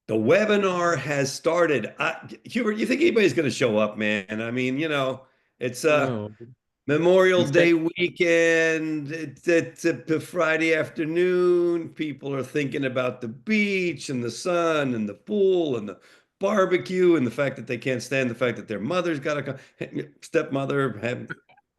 The webinar has started. Hubert, you think anybody's going to show up, man? I mean, it's No, Memorial you said Day weekend. It's a Friday afternoon. People are thinking about the beach and the sun and the pool and the barbecue and the fact that they can't stand the fact that their mother's got to come, stepmother,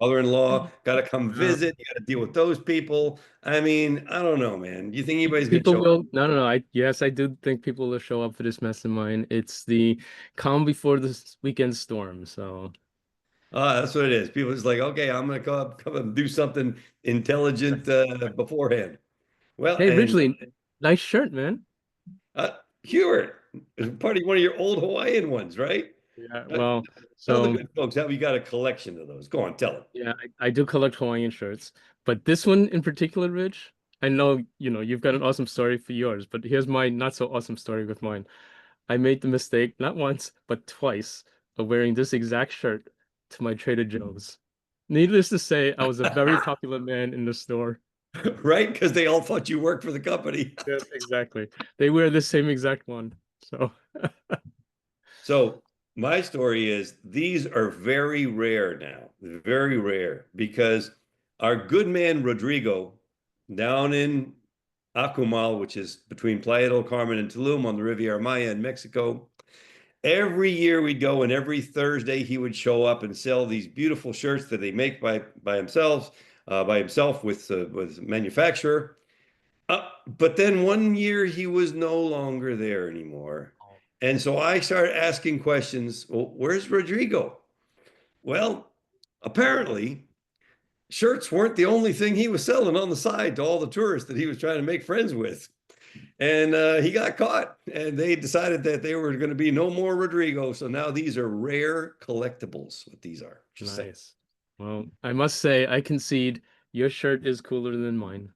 mother-in-law got to come uh, visit. You got to deal with those people. I mean, I don't know, man. Do you think anybody's going to people show up? will. No, no, no. Yes, I do think people will show up for this mastermind. It's the calm before the weekend storm. So, That's what it is. People just like, okay, I'm gonna come and do something intelligent beforehand. Well, hey, and Ridgely, nice shirt, man. uh, Hubert, part of one of your old Hawaiian ones, right? Yeah, Uh, well, Tell the so good folks how you got a collection of those. Go on, tell them. yeah, I do collect Hawaiian shirts, but this one in particular, Rich, I know, you've got an awesome story for yours, but here's my not so awesome story with mine. I made the mistake, not once, but twice, of wearing this exact shirt to my Trader Joe's. Needless to say, I was a very popular man in the store. Right? Because they all thought you worked for the company. Yes, exactly. They wear the same exact one. So, So my story is these are very rare now, very rare, because our good man Rodrigo down in Akumal, which is between Playa del Carmen and Tulum on the Riviera Maya in Mexico. Every year we'd go, and every Thursday he would show up and sell these beautiful shirts that they make by himself with manufacturer. But then one year he was no longer there anymore, and so I started asking questions. Well, where's Rodrigo? Well, apparently shirts weren't the only thing he was selling on the side to all the tourists that he was trying to make friends with. And he got caught, and they decided that they were going to be no more Rodrigo. So now these are rare collectibles. What these are, just saying. nice. Well, I must say, I concede your shirt is cooler than mine.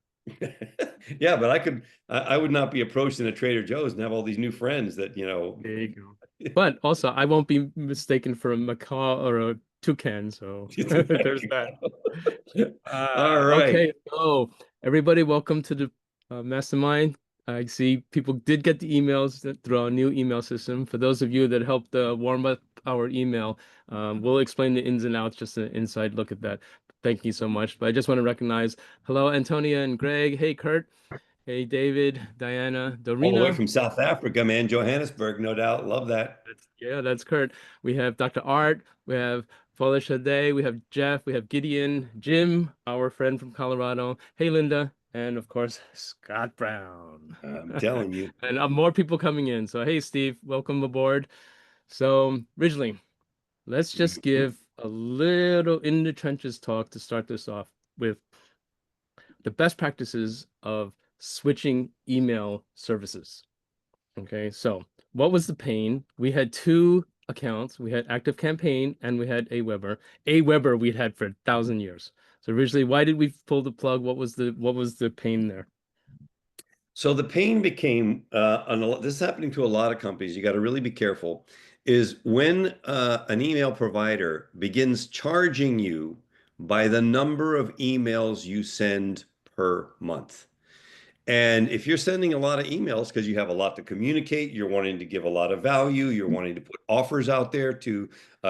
Yeah, but I would not be approached in a Trader Joe's and have all these new friends that, There you go. But also, I won't be mistaken for a macaw or a toucan, so there's that. All right. Okay, so everybody, welcome to the mastermind. I see people did get the emails through our new email system. For those of you that helped warm up our email, we'll explain the ins and outs, just an inside look at that. Thank you so much. But I just want to recognize, hello, Antonia and Greg. Hey, Kurt. Hey, David, Diana, All the way Dorina. from South Africa, man. Johannesburg, no doubt. Love that. Yeah, that's Kurt. We have Dr. Art, we have Felicia Day, we have Jeff, we have Gideon, Jim, our friend from Colorado. Hey, Linda, and of course, Scott Brown. I'm telling you. And more people coming in. So, hey, Steve, welcome aboard. So, originally, let's just give a little in the trenches talk to start this off with the best practices of switching email services. Okay, so what was the pain? We had two accounts. We had Active Campaign and we had AWeber. AWeber we'd had for 1,000 years. So originally, why did we pull the plug? What was the pain there? So the pain became, this is happening to a lot of companies. You got to really be careful. Is when an email provider begins charging you by the number of emails you send per month. And if you're sending a lot of emails because you have a lot to communicate, you're wanting to give a lot of value, you're wanting to put offers out there to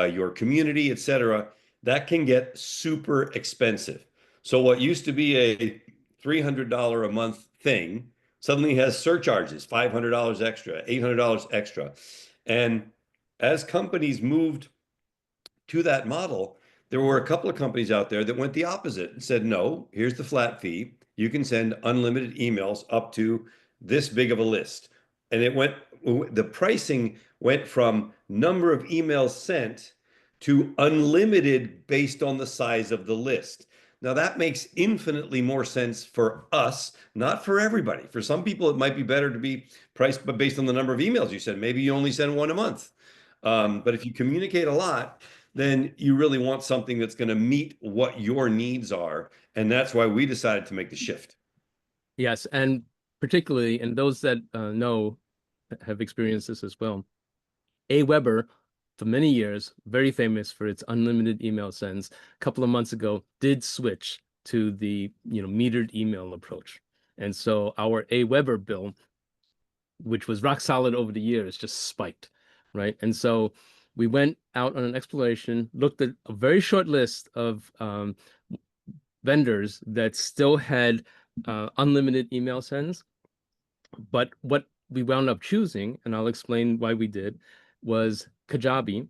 your community, et cetera, that can get super expensive. So what used to be a $300 a month thing suddenly has surcharges, $500 extra, $800 extra. And as companies moved to that model, there were a couple of companies out there that went the opposite and said, no, here's the flat fee. You can send unlimited emails up to this big of a list. And the pricing went from number of emails sent to unlimited based on the size of the list. Now, that makes infinitely more sense for us, not for everybody. For some people, it might be better to be priced based on the number of emails you send. Maybe you only send one a month. But if you communicate a lot, then you really want something that's going to meet what your needs are. And that's why we decided to make the shift. Yes, and particularly, and those that know have experienced this as well. AWeber, for many years, very famous for its unlimited email sends, a couple of months ago did switch to the metered email approach. And so our AWeber bill which was rock solid over the years, just spiked, right? And so we went out on an exploration, looked at a very short list of vendors that still had unlimited email sends. But what we wound up choosing, and I'll explain why we did, was Kajabi.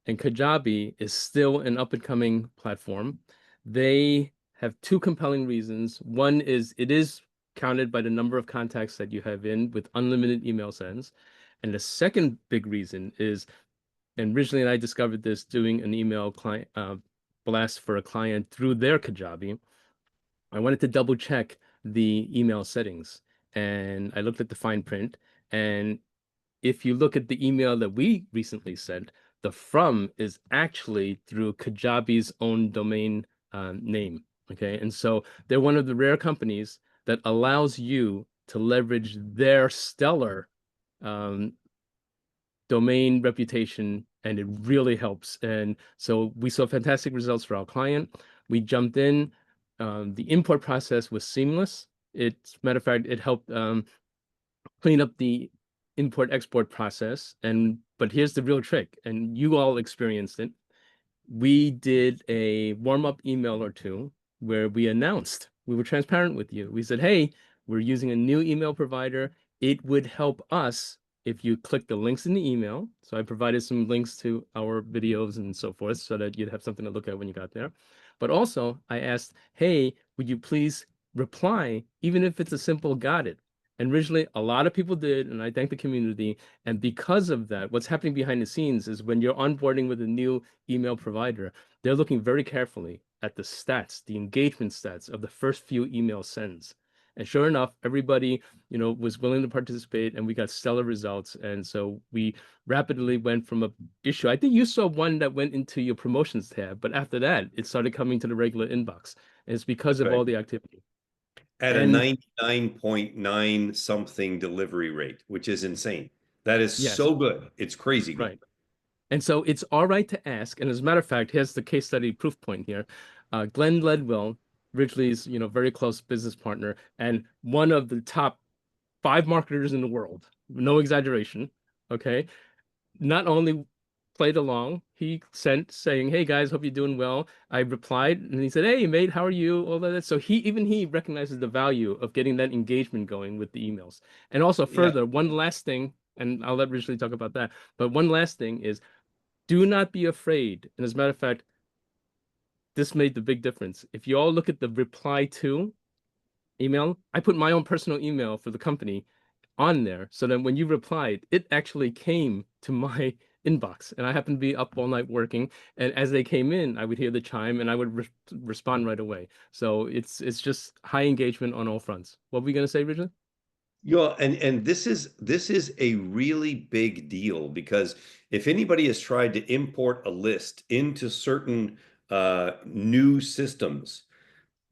And Kajabi is still an up and coming platform. They have two compelling reasons. One is it is counted by the number of contacts that you have in with unlimited email sends. And the second big reason is, and originally I discovered this doing an email client blast for a client through their Kajabi. I wanted to double check the email settings, and I looked at the fine print. And if you look at the email that we recently sent, the from is actually through Kajabi's own domain name. Okay. And so they're one of the rare companies that allows you to leverage their stellar um, domain reputation, and it really helps. And so we saw fantastic results for our client. We jumped in. The import process was seamless. It's matter of fact, it helped clean up the import export process. And but here's the real trick, and you all experienced it. We did a warm-up email or two where we announced, we were transparent with you. We said, hey, we're using a new email provider. It would help us if you click the links in the email. So I provided some links to our videos and so forth so that you'd have something to look at when you got there. But also I asked, hey, would you please reply, even if it's a simple got it? And originally, a lot of people did, and I thank the community. And because of that, what's happening behind the scenes is when you're onboarding with a new email provider, they're looking very carefully at the stats, the engagement stats of the first few email sends. And sure enough, everybody, was willing to participate, and we got stellar results. And so we rapidly went from a issue. I think you saw one that went into your promotions tab, but after that, it started coming to the regular inbox. And it's because of Right. all the activity. At a And 99.9 something delivery rate, which is insane. That is yes, so good. It's crazy good. right. And so it's all right to ask. And as a matter of fact, here's the case study proof point here. Glenn Ledwell, Ridgely's, very close business partner, and one of the top five marketers in the world, no exaggeration. Okay. Not only played along, he sent saying, hey guys, hope you're doing well. I replied and he said, hey mate, how are you? All that. So he recognizes the value of getting that engagement going with the emails. And also Yeah. further, one last thing, and I'll let Ridgely talk about that. But one last thing is do not be afraid. And as a matter of fact, this made the big difference. If you all look at the reply to email, I put my own personal email for the company on there. So then when you replied, it actually came to my inbox. And I happened to be up all night working. And as they came in, I would hear the chime and I would respond right away. So it's just high engagement on all fronts. What were we going to say, Richard? Yeah, and this is a really big deal because if anybody has tried to import a list into certain new systems,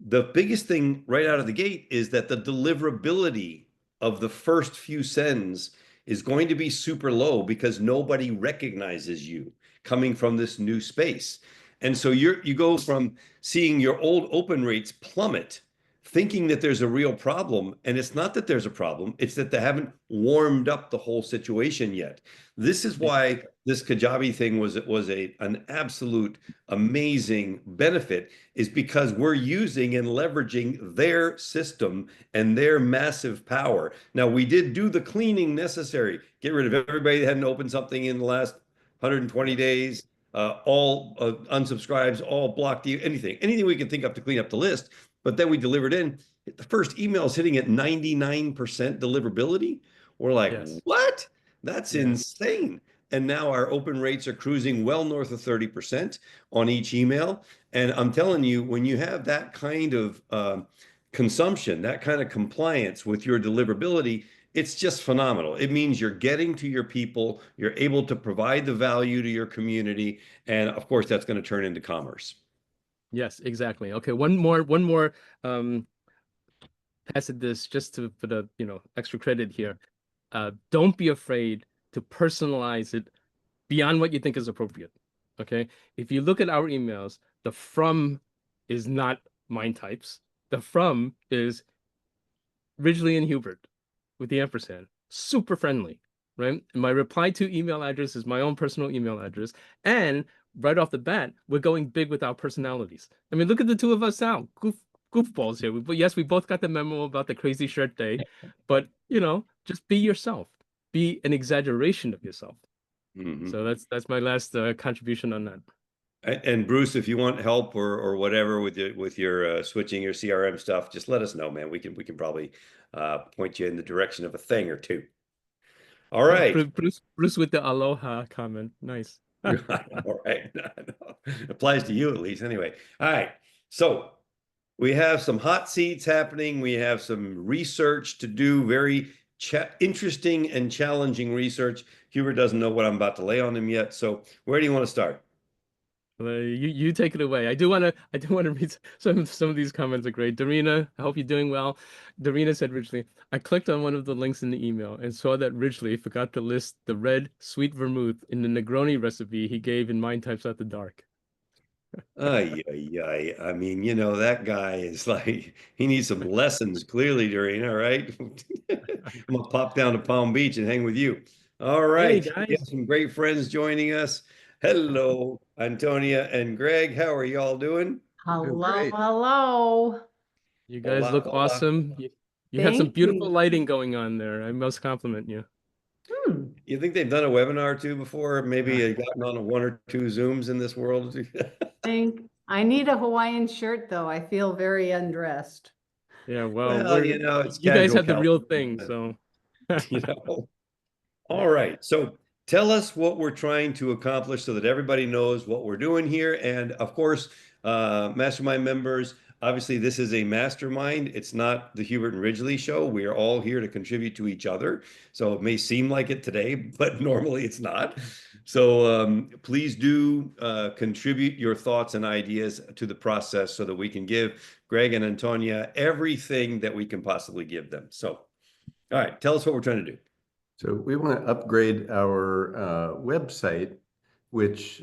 the biggest thing right out of the gate is that the deliverability of the first few sends is going to be super low because nobody recognizes you coming from this new space. And so you go from seeing your old open rates plummet, thinking that there's a real problem, and it's not that there's a problem, it's that they haven't warmed up the whole situation yet. This is why this Kajabi thing was an absolute amazing benefit is because we're using and leveraging their system and their massive power. Now, we did do the cleaning necessary, get rid of everybody that hadn't opened something in the last 120 Yes. days, all unsubscribes, all blocked, anything we can think of to clean up the list. But then we delivered in. The first email is hitting at 99% deliverability. We're like, Yes. what? That's Yes. insane. And now our open rates are cruising well north of 30% on each email. And I'm telling you, when you have that kind of consumption, that kind of compliance with your deliverability, it's just phenomenal. It means you're getting to your people, you're able to provide the value to your community, and of course, that's going to turn into commerce. Yes, exactly. Okay, one more um pass it this just to for the extra credit here. Don't be afraid to personalize it beyond what you think is appropriate. Okay. If you look at our emails, the from is not mine types. The from is Ridgely and Hubert with the ampersand. super friendly, right? And my reply to email address is my own personal email address. And right off the bat, we're going big with our personalities. I mean, look at the two of us now, goofballs here. But yes, we both got the memo about the crazy shirt day, but just be yourself. Be an exaggeration of yourself. Hmm. So that's my last contribution on that. And Bruce, if you want help or whatever with your switching your CRM stuff, just let us know, man. We can probably point you in the direction of a thing or two. All right. Bruce with the aloha comment. Nice. All right. No. Applies to you at least anyway. All right. So we have some hot seats happening. We have some research to do, very interesting and challenging research. Hubert doesn't know what I'm about to lay on him yet. So where do you want to start? You take it away. I do want to read some of these comments are great. Darina, I hope you're doing well. Darina said Ridgely, I clicked on one of the links in the email and saw that Ridgely forgot to list the red sweet vermouth in the Negroni recipe he gave in Mind Types After Dark. Ay, ay, ay. I mean, that guy is like, he needs some lessons clearly, Doreen. All right. I'm gonna pop down to Palm Beach and hang with you. All Hey right. We have guys, some great friends joining us. Hello, Antonia and Greg. How are y'all doing? Doing Hello, great. hello. you guys Hola, look hola. awesome. You have some Thank beautiful you. lighting going on there. I must compliment you. Hmm. You think they've done a webinar or two before? Maybe gotten on one or two Zooms in this world? I need a Hawaiian shirt though. I feel very undressed. Yeah, well, Well, we're it's you guys casual have the real California, thing, so you know. All right. So tell us what we're trying to accomplish so that everybody knows what we're doing here. And of course, mastermind members, obviously, this is a mastermind. It's not the Hubert and Ridgely show. We are all here to contribute to each other. So it may seem like it today, but normally it's not. So please do contribute your thoughts and ideas to the process so that we can give Greg and Antonia everything that we can possibly give them. So, all right, tell us what we're trying to do. So we want to upgrade our website, which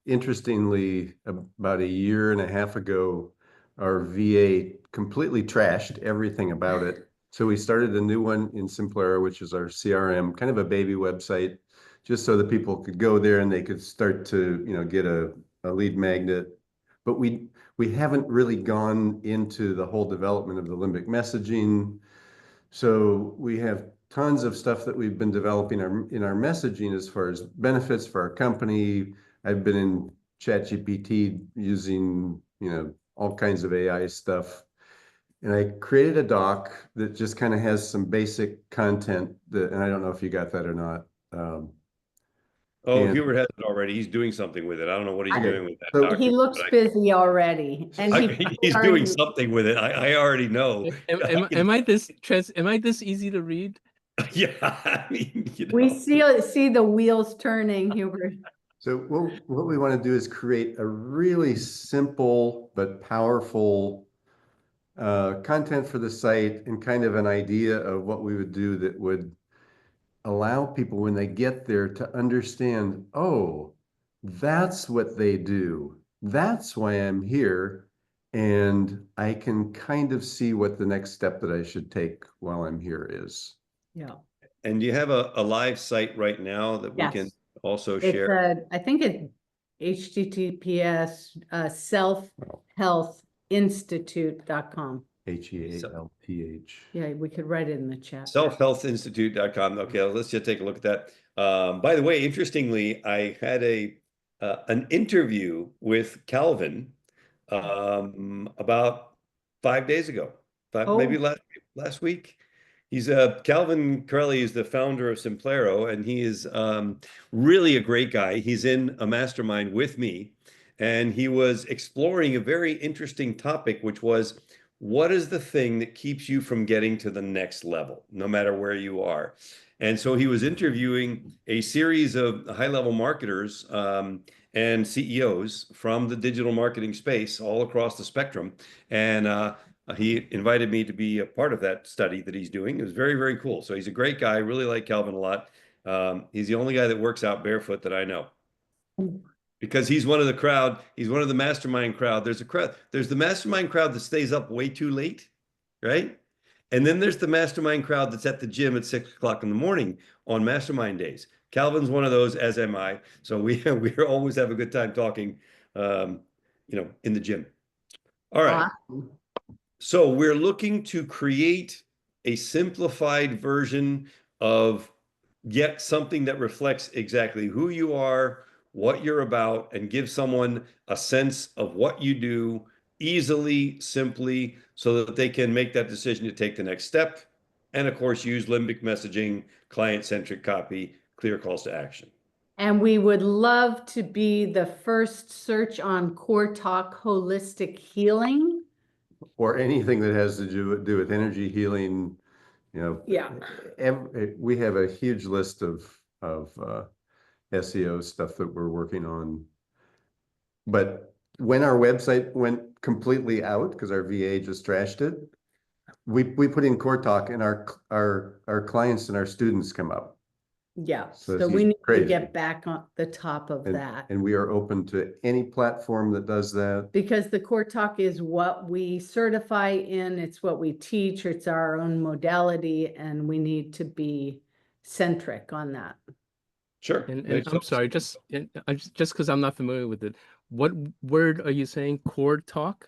interestingly, about a year and a half ago, our VA completely trashed everything about it. So we started a new one in Simplera, which is our CRM, kind of a baby website, just so that people could go there and they could start to, get a lead magnet. But we haven't really gone into the whole development of the limbic messaging. So we have tons of stuff that we've been developing in our messaging as far as benefits for our company. I've been in ChatGPT using, all kinds of AI stuff. And I created a doc that just kind of has some basic content and I don't know if you got that or not. Oh, And Hubert has it already. He's doing something with it. I don't know what he's I- okay, doing with that so He document, looks but busy already and he he's doing already, something with it. I already know. am I this easy to read? Yeah, I mean, we see the wheels turning, Hubert. So what we want to do is create a really simple but powerful content for the site and kind of an idea of what we would do that would allow people when they get there to understand, oh, that's what they do. That's why I'm here. And I can kind of see what the next step that I should take while I'm here is. Yeah. and do you have a live site right now that we can Yes. also It's share? I think it's HTTPS selfhealthinstitute.com. HEALTH. Yeah, we could write it in the chat. Selfhealthinstitute.com. Okay, let's just take a look at that. By the way, interestingly, I had an interview with Calvin about 5 days ago, maybe Oh, last week. He's Calvin Curley is the founder of Simplero, and he is really a great guy. He's in a mastermind with me, and he was exploring a very interesting topic, which was what is the thing that keeps you from getting to the next level, no matter where you are? And so he was interviewing a series of high-level marketers and CEOs from the digital marketing space all across the spectrum. And he invited me to be a part of that study that he's doing. It was very, very cool. So he's a great guy. Really like Calvin a lot. He's the only guy that works out barefoot that I know because he's one of the crowd. He's one of the mastermind crowd. There's a crowd. There's the mastermind crowd that stays up way too late, right? And then there's the mastermind crowd that's at the gym at 6 o'clock in the morning on mastermind days. Calvin's one of those, as am I. So we always have a good time talking, in the gym. All right. Awesome. So we're looking to create a simplified version of yet something that reflects exactly who you are, what you're about, and give someone a sense of what you do easily, simply, so that they can make that decision to take the next step. And of course, use limbic messaging, client-centric copy, clear calls to action. And we would love to be the first search on Core Talk Holistic Healing. Or anything that has to do with energy healing, Yeah. we have a huge list of SEO stuff that we're working on. But when our website went completely out because our VA just trashed it, we put in Core Talk, and our clients and our students come up. Yeah, So so it's we need to crazy. get back on the top of And, that. and we are open to any platform that does that. Because the Core Talk is what we certify in, it's what we teach, it's our own modality, and we need to be centric on that. Sure. And I'm sorry, just because I'm not familiar with it, what word are you saying? Core Talk?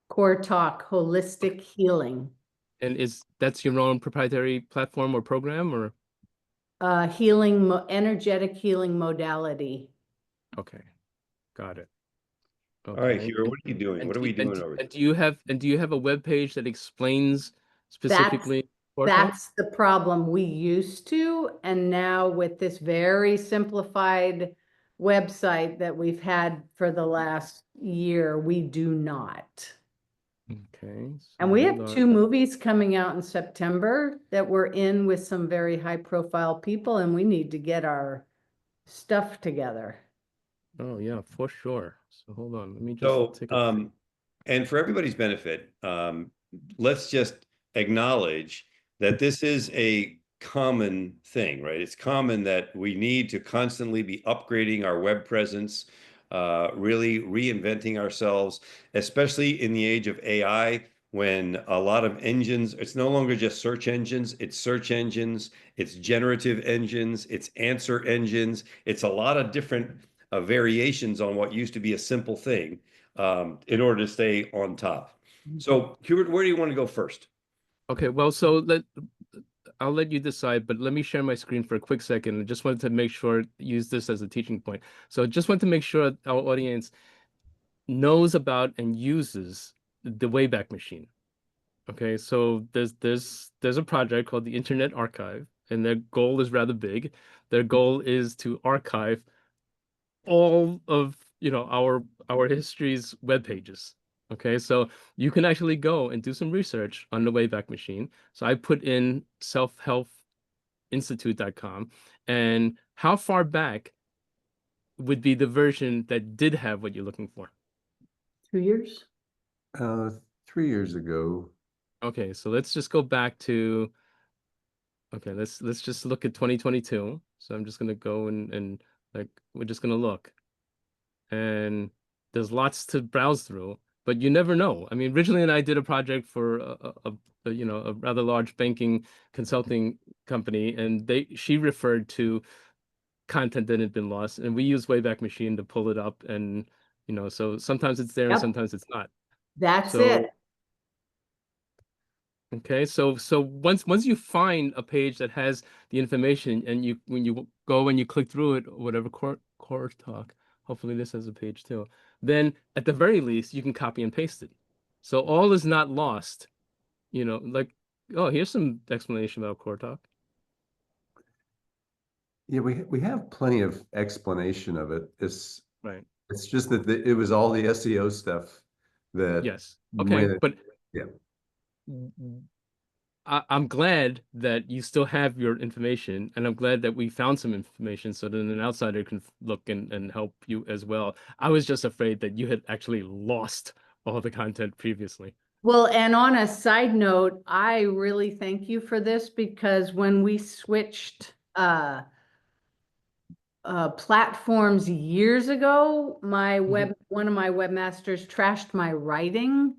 Core Talk Holistic Healing. And that's your own proprietary platform or program, or? Energetic healing modality. Okay, got it. All right, Okay. Hubert, what are you doing? What are we doing over And do you have a web page that explains specifically Core Talk? That's the problem. We used to, and now with this very simplified website that we've had for the last year, we do not. Okay. And we have 2 movies coming out in September that we're in with some very high profile people, and we need to get our stuff together. Oh yeah, for sure. So hold on, let me just So, take a and for everybody's benefit, let's just acknowledge that this is a common thing, right? It's common that we need to constantly be upgrading our web presence, really reinventing ourselves, especially in the age of AI, when a lot of engines, it's no longer just search engines, it's search engines, it's generative engines, it's answer engines, it's a lot of different variations on what used to be a simple thing, in order to stay on top. So, Hubert, where do you want to go first? Okay, well, so I'll let you decide, but let me share my screen for a quick second. I just wanted to make sure, use this as a teaching point. So just want to make sure our audience knows about and uses the Wayback Machine. Okay, so there's a project called the Internet Archive, and their goal is rather big. Their goal is to archive all of our history's web pages. Okay, so you can actually go and do some research on the Wayback Machine. So I put in selfhelpinstitute.com, and how far back would be the version that did have what you're looking for? 2 years? 3 years ago. Okay, so let's just go back to, okay, let's just look at 2022. So I'm just gonna go and like we're just gonna look. And there's lots to browse through, but you never know. I mean, originally, and I did a project for a rather large banking consulting company, and she referred to content that had been lost, and we use Wayback Machine to pull it up, and so sometimes it's there and Yep. sometimes it's not. That's So it. okay, so once you find a page that has the information, and when you go and you click through it, or whatever, core talk, hopefully this has a page too, then at the very least you can copy and paste it. So all is not lost. Like, oh, here's some explanation about core talk. Yeah, we have plenty of explanation of it. Right. It's just that it was all the SEO stuff that Yes. Okay, but yeah. I'm glad that you still have your information, and I'm glad that we found some information so that an outsider can look and help you as well. I was just afraid that you had actually lost all the content previously. Well, and on a side note, I really thank you for this, because when we switched platforms years ago, one of my webmasters trashed my writing,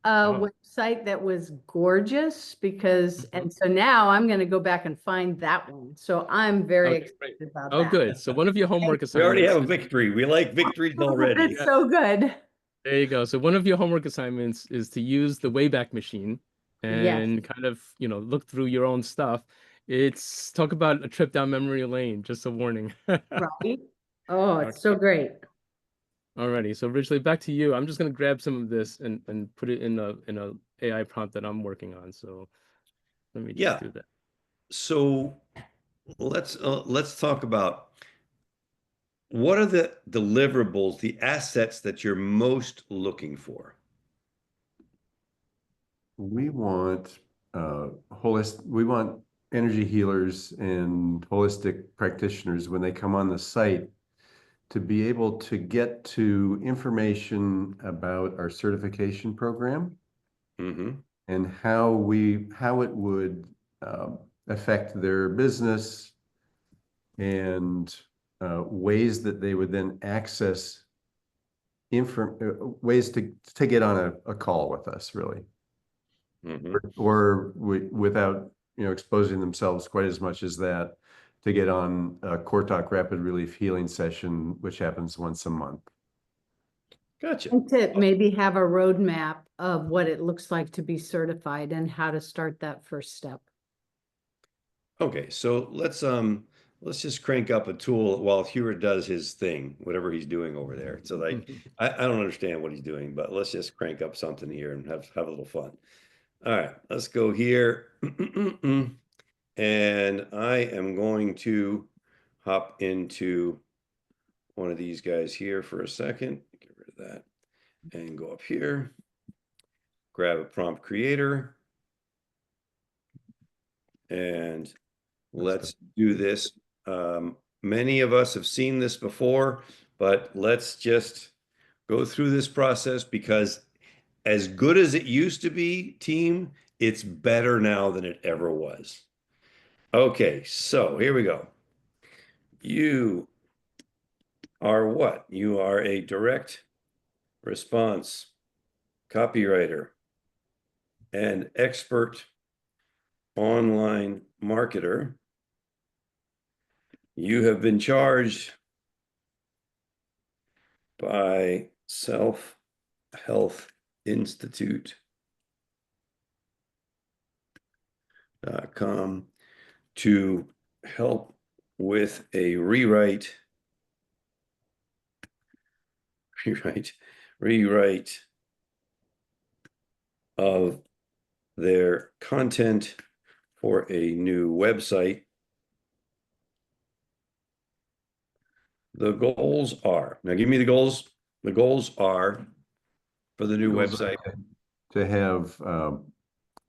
Oh. website that was gorgeous because, Mhm. and so now I'm going to go back and find that one. So I'm very Okay, great. excited about Oh, that. good. So one of your homework We already assignments have a is victory. We like victories already. It's so good. there you go. So one of your homework assignments is to use the Wayback Machine Yes, and kind of, look through your own stuff. It's talk about a trip down memory lane, just a warning. right. Oh, it's so Okay. great. Alrighty. So Ridgely, back to you. I'm just gonna grab some of this and put it in a AI prompt that I'm working on. So let me just Yeah. do that. So let's talk about what are the deliverables, the assets that you're most looking for? We want we want energy healers and holistic practitioners when they come on the site to be able to get to information about our certification program Mm-hmm. and how it would affect their business and ways that they would then access ways to get on a call with us, really, Mm-hmm. or without exposing themselves quite as much as that, to get on a Core Talk Rapid Relief Healing session, which happens once a month. Gotcha. And to maybe have a roadmap of what it looks like to be certified and how to start that first step. Okay, so let's just crank up a tool while Hewart does his thing, whatever he's doing over there. So like I don't understand what he's doing, but let's just crank up something here and have a little fun. All right, let's go here. And I am going to hop into one of these guys here for a second. Get rid of that and go up here. Grab a prompt creator. And let's do this. Many of us have seen this before, but let's just go through this process because as good as it used to be, team, it's better now than it ever was. Okay, so here we go. You are what? You are a direct response copywriter and expert online marketer. You have been charged by Self Health Institute.com to help with a rewrite of their content for a new website. The goals are, now give me the goals. The goals are for the new website. To have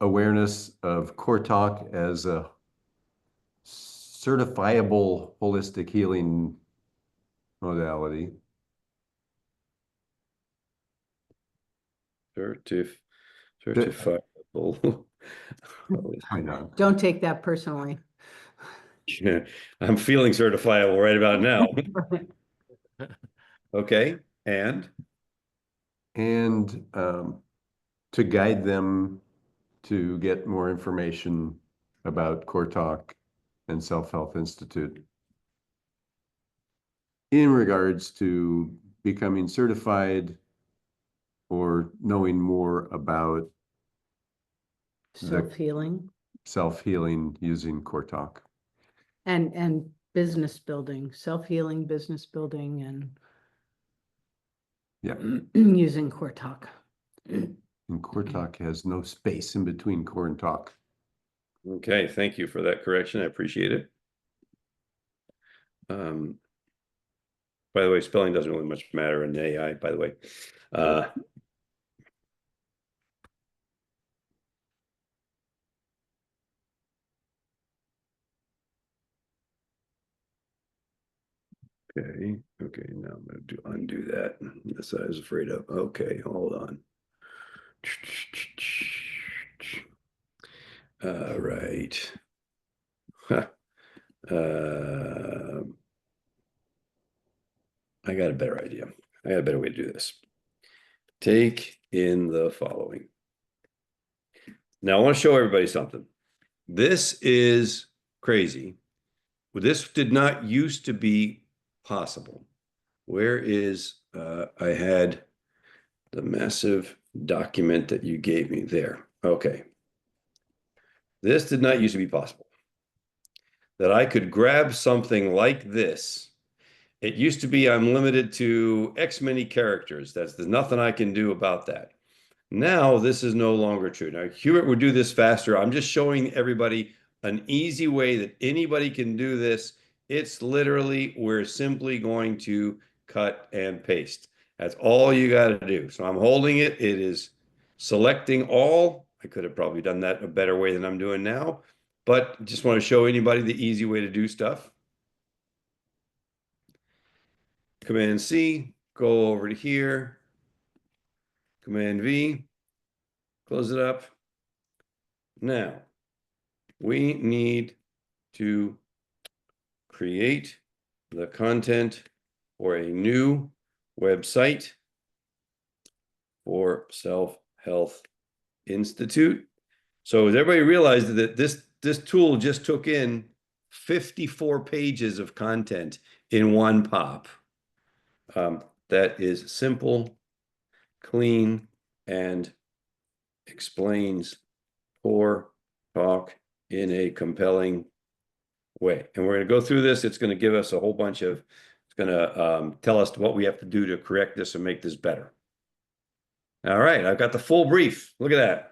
awareness of Core Talk as a certifiable holistic healing modality. Certifiable. I know. Don't take that personally. I'm feeling certifiable right about now. Okay, and to guide them to get more information about Core Talk and Self Health Institute in regards to becoming certified or knowing more about Self-healing self-healing using Core Talk. and business building, self-healing, business building, and Yeah. using Core Talk. And Core Talk has no space in between Core and Talk. okay, thank you for that correction. I appreciate it. By the way, spelling doesn't really much matter in AI, by the way. Okay, now I'm going to undo that. This I was afraid of. Okay, hold on. All right. I got a better idea. I got a better way to do this. Take in the following. Now I want to show everybody something. This is crazy. This did not used to be possible. Where is, I had the massive document that you gave me there. Okay. This did not used to be possible. That I could grab something like this. It used to be I'm limited to X many characters. There's nothing I can do about that. Now this is no longer true. Now Hubert would do this faster. I'm just showing everybody an easy way that anybody can do this. It's literally, we're simply going to cut and paste. That's all you got to do. So I'm holding it. It is selecting all. I could have probably done that a better way than I'm doing now, but just want to show anybody the easy way to do stuff. Command C, go over to here. Command V, close it up. Now, we need to create the content for a new website for Self-Health Institute. So as everybody realized that this tool just took in 54 pages of content in one pop. That is simple, clean, and explains poor talk in a compelling way. And we're going to go through this. It's going to give us a whole bunch of, it's going to tell us what we have to do to correct this and make this better. All right, I've got the full brief. Look at that.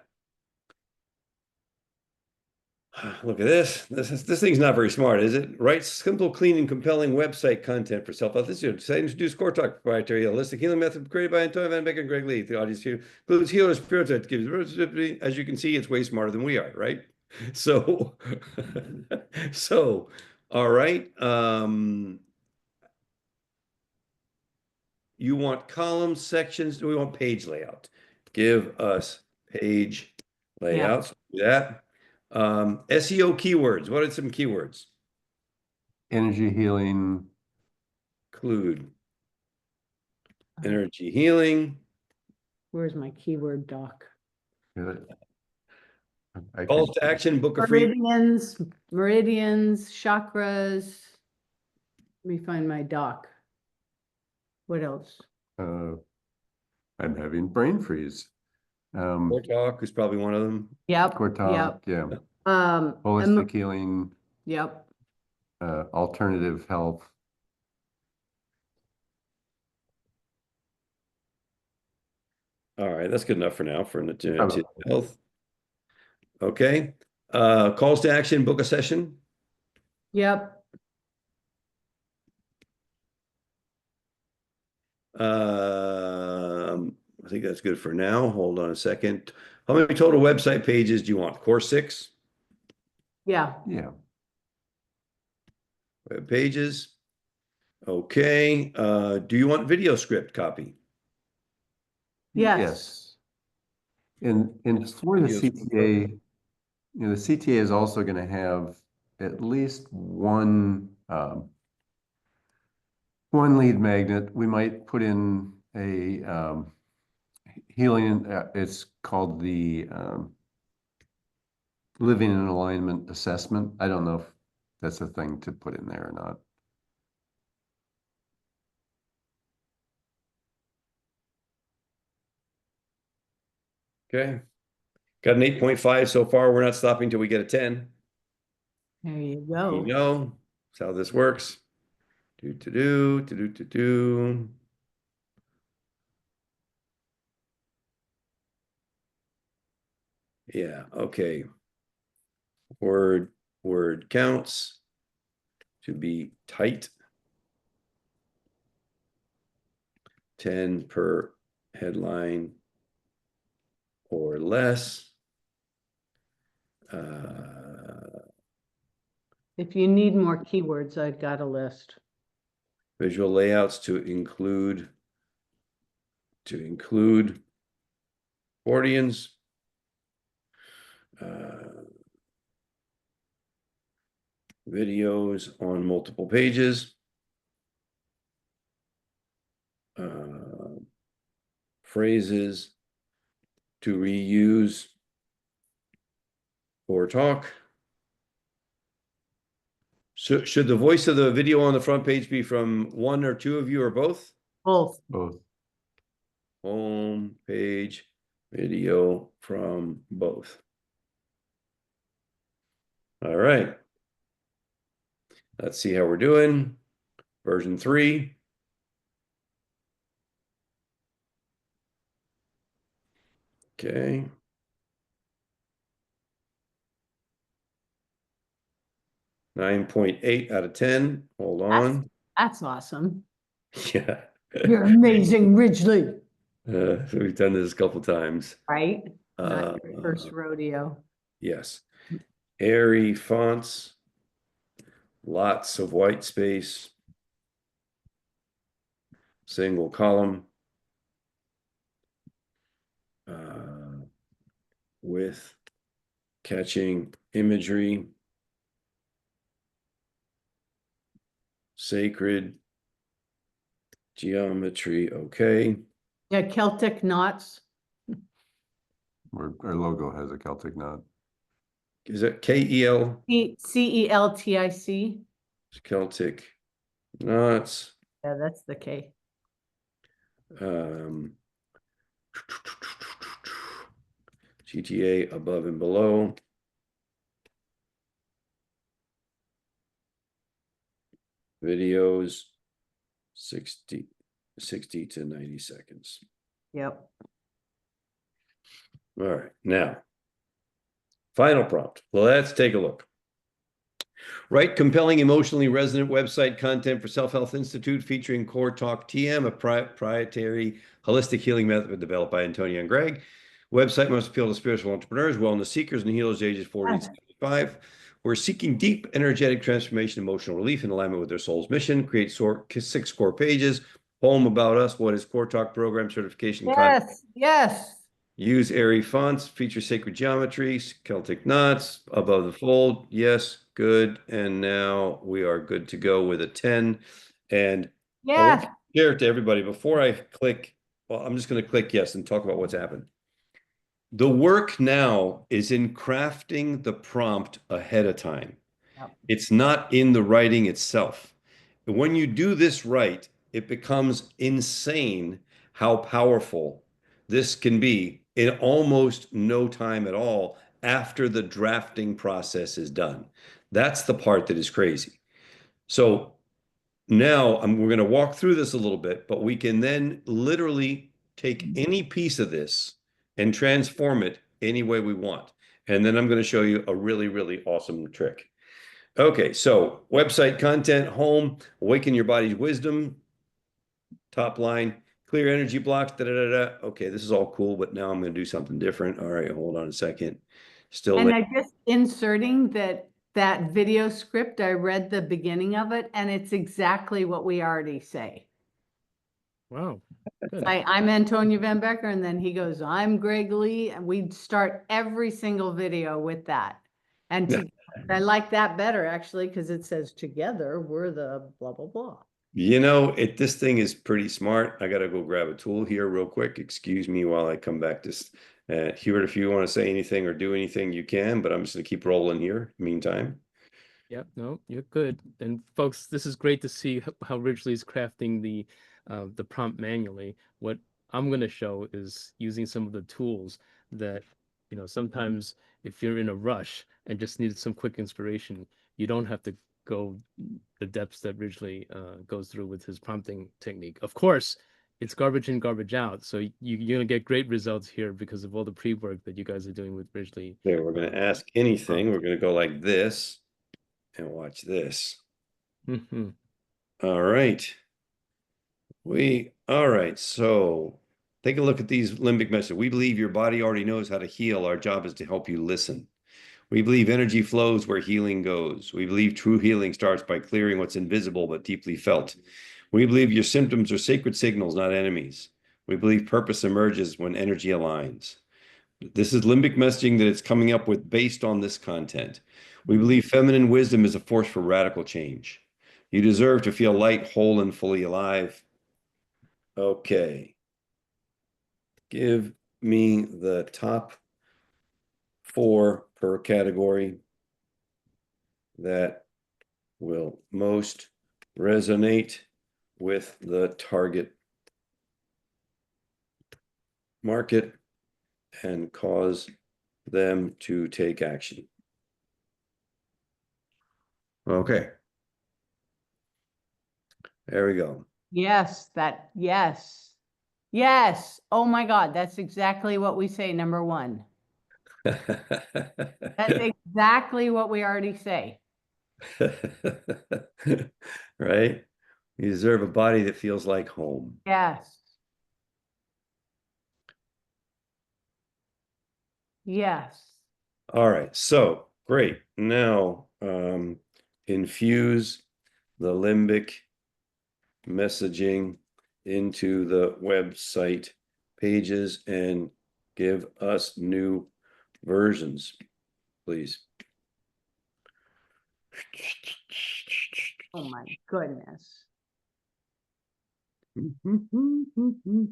Look at this. This thing's not very smart, is it? Write simple, clean, and compelling website content for self-help. This is introduce core talk proprietary holistic healing method created by Antonio Van Beck and Greg Lee. The audience here includes healers, spiritual gives. As you can see, it's way smarter than we are, right? So, so, all right. You want columns, sections. We want page layout. Give us page layouts. Yeah. SEO keywords. What are some keywords? Energy healing. Include energy healing. Where's my keyword doc? Calls to action, book a free. Meridians, chakras. Let me find my doc. What else? I'm having brain freeze. Core talk is probably one of them. Yep. Core talk, yeah. Holistic Holistic healing. Yep. Alternative health. All right, that's good enough for now for health. Okay. Calls to action, book a session. Yep. I think that's good for now. Hold on a second. How many total website pages do you want? Core 6? Yeah. Yeah. Web pages. Okay. Do you want video script copy? Yes. And for the Video script. CTA, the CTA is also going to have at least one lead magnet. We might put in a healing. It's called the Living in Alignment Assessment. I don't know if that's a thing to put in there or not. Okay. Got an 8.5 so far. We're not stopping till we get a 10. There you go. You know, that's how this works. Do. Yeah, okay. Word counts to be tight. 10 per headline or less. If you need more keywords, I've got a list. Visual layouts to include accordions. Videos on multiple pages. Phrases to reuse or talk. So should the voice of the video on the front page be from one or two of you or both? Both. Both. Home page video from both. All right. Let's see how we're doing. Version 3. Okay. 9.8 out of 10. Hold on. That's awesome. Yeah. You're amazing, Ridgely. We've done this a couple times. Right? Not your first rodeo. Yes. Airy fonts. Lots of white space. Single column. With catching imagery. Sacred geometry. Okay. Yeah, Celtic knots. Our logo has a Celtic knot. Is it K-E-L? Celtic. Celtic knots. Yeah, that's the K. GTA above and below. Videos 60 to 90 seconds. Yep. All right, now final prompt. Let's take a look. Write compelling, emotionally resonant website content for Self-Health Institute featuring Core Talk TM, a proprietary holistic healing method developed by Antonia and Greg. Website must appeal to spiritual entrepreneurs, wellness seekers, and healers ages 40 to 65. We're seeking deep, energetic transformation, emotional relief in alignment with their soul's mission. Create 6 core pages. Poem about us. What is Core Talk program certification? Yes, yes. Use airy fonts. Feature sacred geometry. Celtic knots above the fold. Yes, good. And now we are good to go with a 10. And I want Yes. to share it to everybody before I click. Well, I'm just going to click yes and talk about what's happened. The work now is in crafting the prompt ahead of time. Yep. It's not in the writing itself. When you do this right, it becomes insane how powerful this can be in almost no time at all after the drafting process is done. That's the part that is crazy. So now we're going to walk through this a little bit, but we can then literally take any piece of this and transform it any way we want. And then I'm going to show you a really, really awesome trick. Okay, so website content, home, awaken your body's wisdom, top line, clear energy blocks, da, da, da, da. Okay, this is all cool, but now I'm going to do something different. All right, hold on a second. And I just inserting that video script, I read the beginning of it, and it's exactly what we already say. Wow. Good. I'm Antonia Van Becker, and then he goes, I'm Greg Lee, and we'd start every single video with that. And I like that better, actually, because it says together, we're the blah, blah, blah. You know, this thing is pretty smart. I got to go grab a tool here real quick. Excuse me while I come back to Hubert, if you want to say anything or do anything, you can, but I'm just going to keep rolling here meantime. Yep, no, you're good. And folks, this is great to see how Ridgely is crafting the prompt manually. What I'm going to show is using some of the tools that, sometimes if you're in a rush and just need some quick inspiration, you don't have to go the depths that Ridgely goes through with his prompting technique. Of course, it's garbage in, garbage out. So you're going to get great results here because of all the pre-work that you guys are doing with Ridgely. Okay, we're going to ask anything. We're going to go like this and watch this. Mm-hmm. All right. All right. So take a look at these limbic messages. We believe your body already knows how to heal. Our job is to help you listen. We believe energy flows where healing goes. We believe true healing starts by clearing what's invisible but deeply felt. We believe your symptoms are sacred signals, not enemies. We believe purpose emerges when energy aligns. This is limbic messaging that it's coming up with based on this content. We believe feminine wisdom is a force for radical change. You deserve to feel light, whole, and fully alive. Okay. Give me the top 4 per category that will most resonate with the target market and cause them to take action. Okay. There we go. Yes, yes. Yes. Oh my God, that's exactly what we say, number one. That's exactly what we already say. Right? You deserve a body that feels like home. Yes. Yes. All right, so great. Now, infuse the limbic messaging into the website pages and give us new versions, please. Oh my goodness. Oh,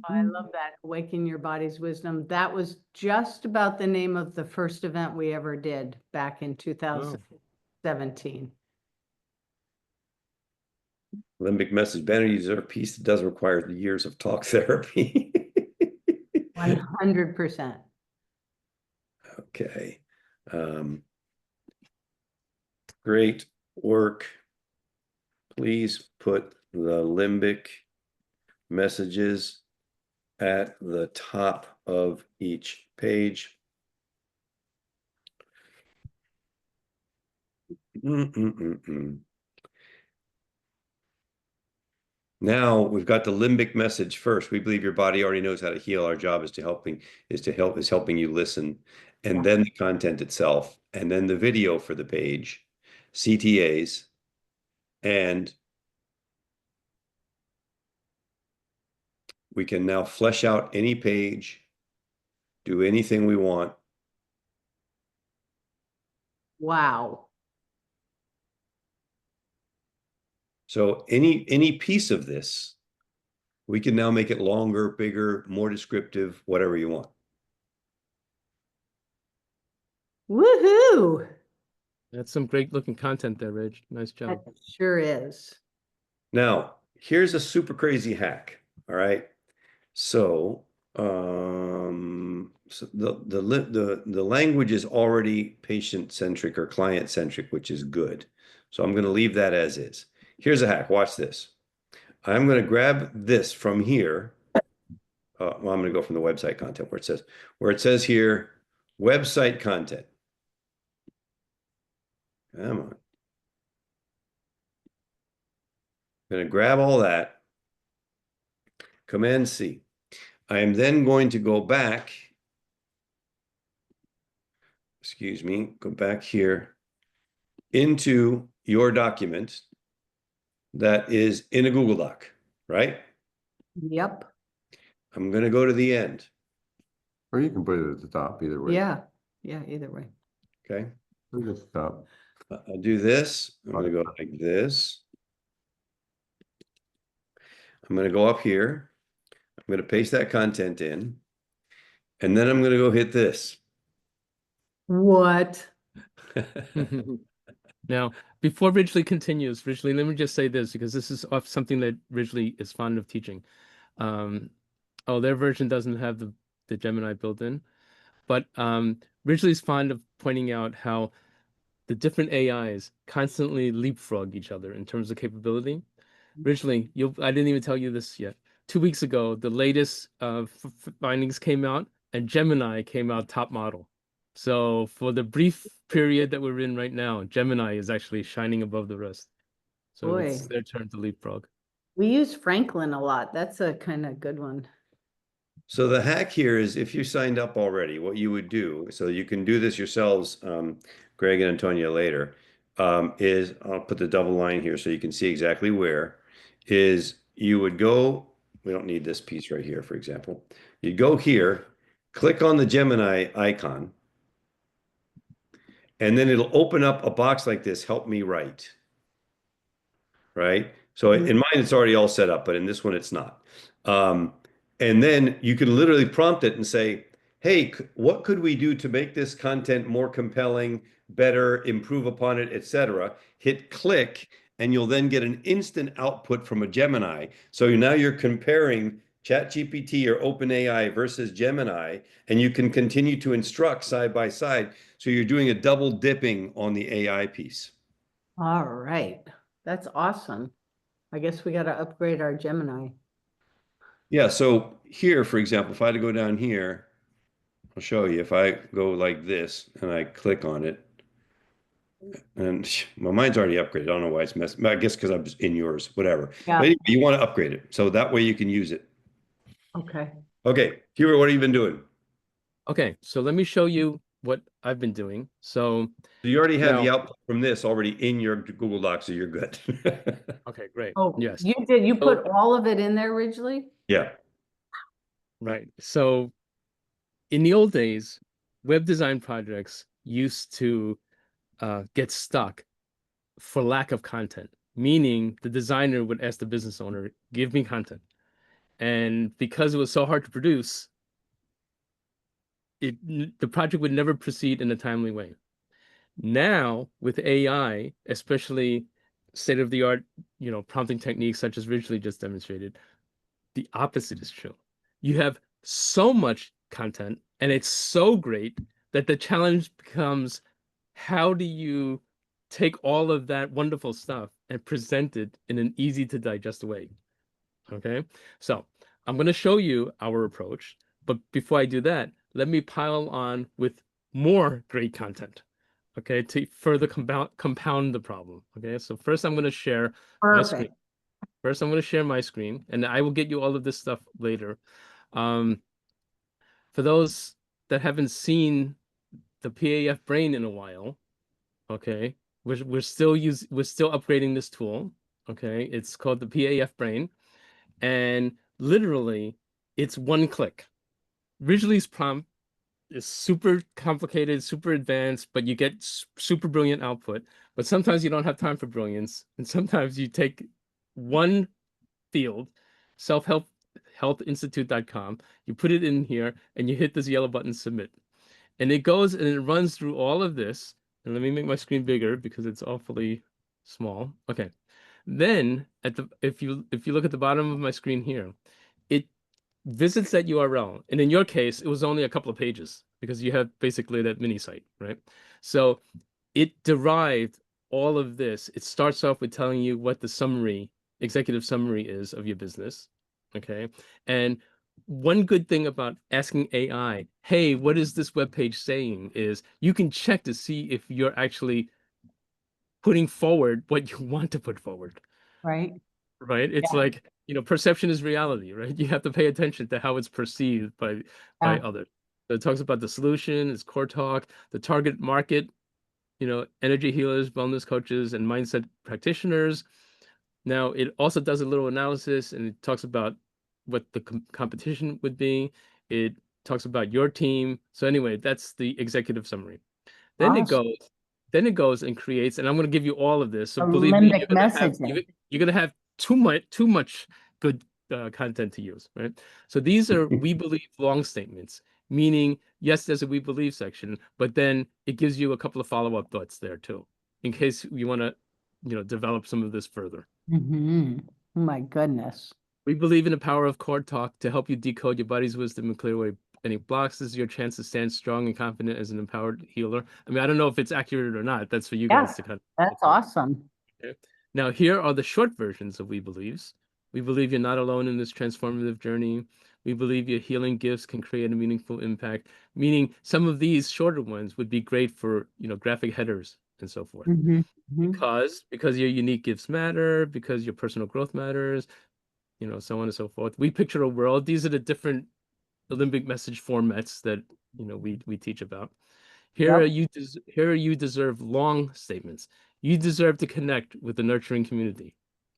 I love that. Awaken Your Body's Wisdom. That was just about the name of the first event we ever did back in 2017. Limbic message banner user a piece that doesn't require the years of talk therapy. 100%. Okay. Great work. Please put the limbic messages at the top of each page. Now we've got the limbic message first. We believe your body already knows how to heal. Our job is helping you listen, and then the content itself, and then the video for the page, CTAs, and we can now flesh out any page, do anything we want. Wow. So any piece of this, we can now make it longer, bigger, more descriptive, whatever you want. Woohoo! That's some great looking content there, Rich. Nice job. That sure is. Now, here's a super crazy hack. All right. So, the language is already patient-centric or client-centric, which is good. So I'm going to leave that as is. Here's a hack. Watch this. I'm going to grab this from here. Well, I'm going to go from the website content where it says here, website content. Come on. I'm going to grab all that. Command C. I am then going to go back. Excuse me. Go back here into your document that is in a Google Doc, right? Yep. I'm going to go to the end. Or you can put it at the top, either way. Yeah. Yeah, either way. Okay. Put it at the top. I'll do this. I'm going to go like this. I'm going to go up here. I'm going to paste that content in. And then I'm going to go hit this. What? Now, before Ridgely continues, Ridgely, let me just say this because this is something that Ridgely is fond of teaching. Their version doesn't have the Gemini built in, but Ridgely's fond of pointing out how the different AIs constantly leapfrog each other in terms of capability. Ridgely, I didn't even tell you this yet. 2 weeks ago, the latest findings came out, and Gemini came out top model. So for the brief period that we're in right now, Gemini is actually shining above the rest. So it's their turn to leapfrog. We use Franklin a lot. That's a kind of good one. So the hack here is if you signed up already, what you would do, so you can do this yourselves, Greg and Antonia later, is I'll put the double line here so you can see exactly where, is you would go, we don't need this piece right here, for example. You'd go here, click on the Gemini icon, and then it'll open up a box like this, help me write. Right? So in mine, it's already all set up, but in this one, it's not. And then you can literally prompt it and say, hey, what could we do to make this content more compelling, better, improve upon it, etc. Hit click, and you'll then get an instant output from a Gemini. So now you're comparing ChatGPT or OpenAI versus Gemini, and you can continue to instruct side by side. So you're doing a double dipping on the AI piece. All right. That's awesome. I guess we got to upgrade our Gemini. Yeah, so here, for example, if I had to go down here, I'll show you. If I go like this and I click on it, and my mine's already upgraded. I don't know why it's messed. I guess because I'm in yours, whatever. Yeah. But anyway, you want to upgrade it. So that way you can use it. Okay. Okay, Hubert, what have you been doing? Okay, so let me show you what I've been doing. So You already have now, the output from this already in your Google Docs, so you're good. okay, great. Oh, Yes. you did. You So, put all of it in there originally? Yeah. right. So in the old days, web design projects used to get stuck for lack of content, meaning the designer would ask the business owner, give me content. And because it was so hard to produce, the project would never proceed in a timely way. Now, with AI, especially state-of-the-art, prompting techniques such as Ridgely just demonstrated, the opposite is true. You have so much content, and it's so great that the challenge becomes, how do you take all of that wonderful stuff and present it in an easy to digest way? Okay, so I'm going to show you our approach, but before I do that, let me pile on with more great content, okay, to further compound the problem. Okay, so first I'm going to share my screen. Perfect. First, I'm going to share my screen, and I will get you all of this stuff later. For those that haven't seen the PAF Brain in a while, okay, we're still upgrading this tool. Okay, it's called the PAF Brain, and literally, it's one click. Ridgely's prompt is super complicated, super advanced, but you get super brilliant output. But sometimes you don't have time for brilliance, and sometimes you take one field, selfhelpinstitute.com. You put it in here and you hit this yellow button, submit. And it goes and it runs through all of this. And let me make my screen bigger because it's awfully small. Okay. Then if you look at the bottom of my screen here, it visits that URL. And in your case, it was only a couple of pages because you have basically that mini site, right? So it derived all of this. It starts off with telling you what the executive summary is of your business. Okay. And one good thing about asking AI, hey, what is this web page saying, is you can check to see if you're actually putting forward what you want to put forward. Right. Right. It's Yeah. like, perception is reality, right? You have to pay attention to how it's perceived by others. So it talks about the solution, its core talk, the target market, energy healers, wellness coaches, and mindset practitioners. Now, it also does a little analysis, and it talks about what the competition would be. It talks about your team. So anyway, that's the executive summary. Then it Awesome. goes and creates, and I'm going to give you all of this. So A believe me, limbic messaging. you're going to have too much good content to use, right? So these are we believe long statements, meaning yes, there's a we believe section, but then it gives you a couple of follow-up thoughts there too, in case you want to, develop some of this further. Mm-hmm. Oh my goodness. We believe in the power of core talk to help you decode your body's wisdom and clear away any blocks. This is your chance to stand strong and confident as an empowered healer. I mean, I don't know if it's accurate or not. That's for you Yeah, guys to kind of. that's awesome. Okay. Now, here are the short versions of We Believes. We believe you're not alone in this transformative journey. We believe your healing gifts can create a meaningful impact, meaning some of these shorter ones would be great for, graphic headers and so forth. Mm-hmm. Mm-hmm. Because your unique gifts matter, because your personal growth matters, so on and so forth. We picture a world. These are the different Limbic message formats that we teach about. Here Yep. are you deserve long statements. You deserve to connect with the nurturing community,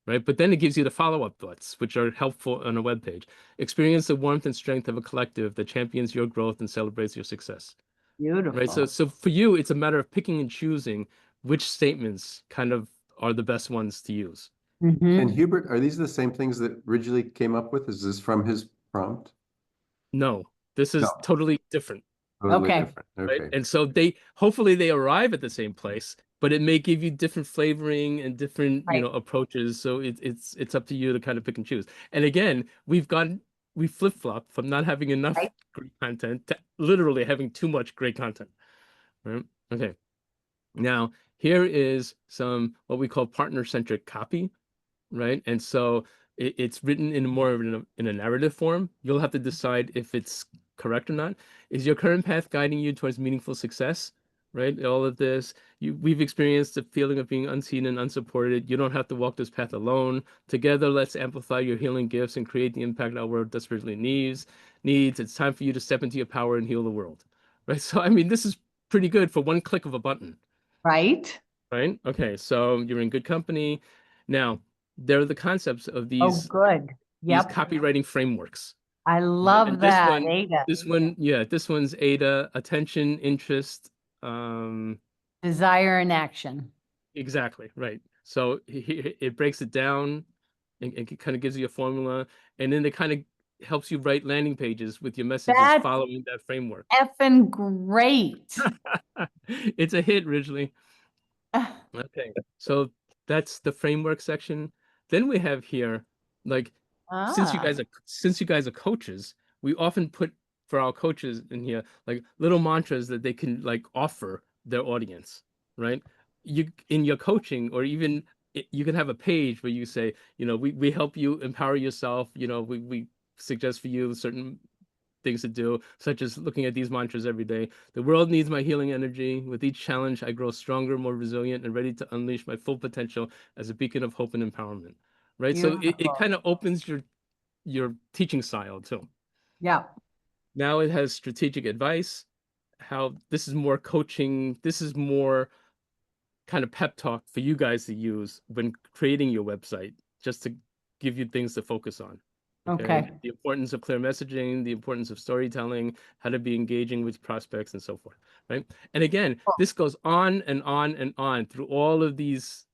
right? But then it gives you the follow-up thoughts, which are helpful on a web page. Experience the warmth and strength of a collective that champions your growth and celebrates your success. Right. Beautiful. So for you, it's a matter of picking and choosing which statements kind of are the best ones to use. Mm-hmm. And Hubert, are these the same things that Ridgely came up with? Is this from his prompt? No, This is No. totally different, Totally Okay. different. right? Okay. And so hopefully they arrive at the same place, but it may give you different flavoring and different, Right. approaches. So it's up to you to kind of pick and choose. And again, we flip-flopped from not having enough Right. great content to literally having too much great content, right? Okay. Now, here is some what we call partner-centric copy, right? And so it's written in more of in a narrative form. You'll have to decide if it's correct or not. Is your current path guiding you towards meaningful success? Right? All of this, we've experienced the feeling of being unseen and unsupported. You don't have to walk this path alone. Together, let's amplify your healing gifts and create the impact our world desperately needs. It's time for you to step into your power and heal the world. Right? So, I mean, this is pretty good for one click of a button. Right. Right? Okay, so you're in good company. Now, there are the concepts of Oh, these good. these Yep. copywriting frameworks. I Right? love And that. Ada. this one's ADA, attention, interest, Desire and action. exactly, right. So it breaks it down and it kind of gives you a formula, and then it kind of helps you write landing pages with your messages That's following that framework. effing great. It's a hit, Ridgely. Okay, so that's the framework section. Then we have here, like, since you Ah, guys are coaches, we often put for our coaches in here like little mantras that they can like offer their audience, right? You in your coaching, or even you can have a page where you say, we help you empower yourself. We suggest for you certain things to do, such as looking at these mantras every day. The world needs my healing energy. With each challenge, I grow stronger, more resilient, and ready to unleash my full potential as a beacon of hope and empowerment. Right. So it beautiful. kind of opens your teaching style too. Yeah. Now it has strategic advice, how this is more coaching, this is more kind of pep talk for you guys to use when creating your website, just to give you things to focus on. Okay. The importance of clear messaging, the importance of storytelling, how to be engaging with prospects, and so forth, right? And again, this goes on and on and on through all of these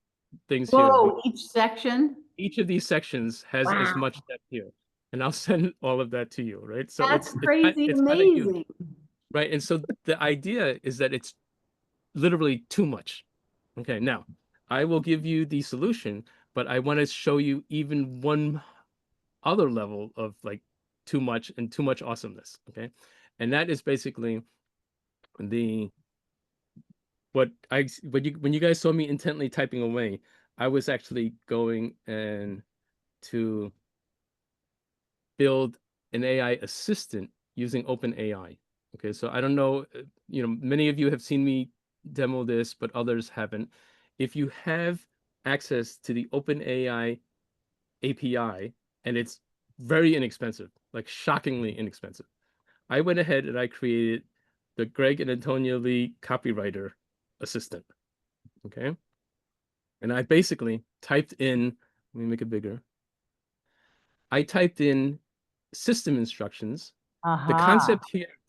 things here. Whoa, each section. Each of these sections has as Wow. much depth here, and I'll send all of that to you, right? So That's it's crazy it's kind of huge, amazing. right? And so the idea is that it's literally too much. Okay, now I will give you the solution, but I want to show you even one other level of like too much and too much awesomeness. Okay. And that is basically the when you guys saw me intently typing away, I was actually going and to build an AI assistant using OpenAI. Okay, so I don't know, many of you have seen me demo this, but others haven't. If you have access to the OpenAI API, and it's very inexpensive, like shockingly inexpensive, I went ahead and I created the Greg and Antonia Lee copywriter assistant. Okay. And I basically typed in, let me make it bigger. I typed in system instructions. The Aha.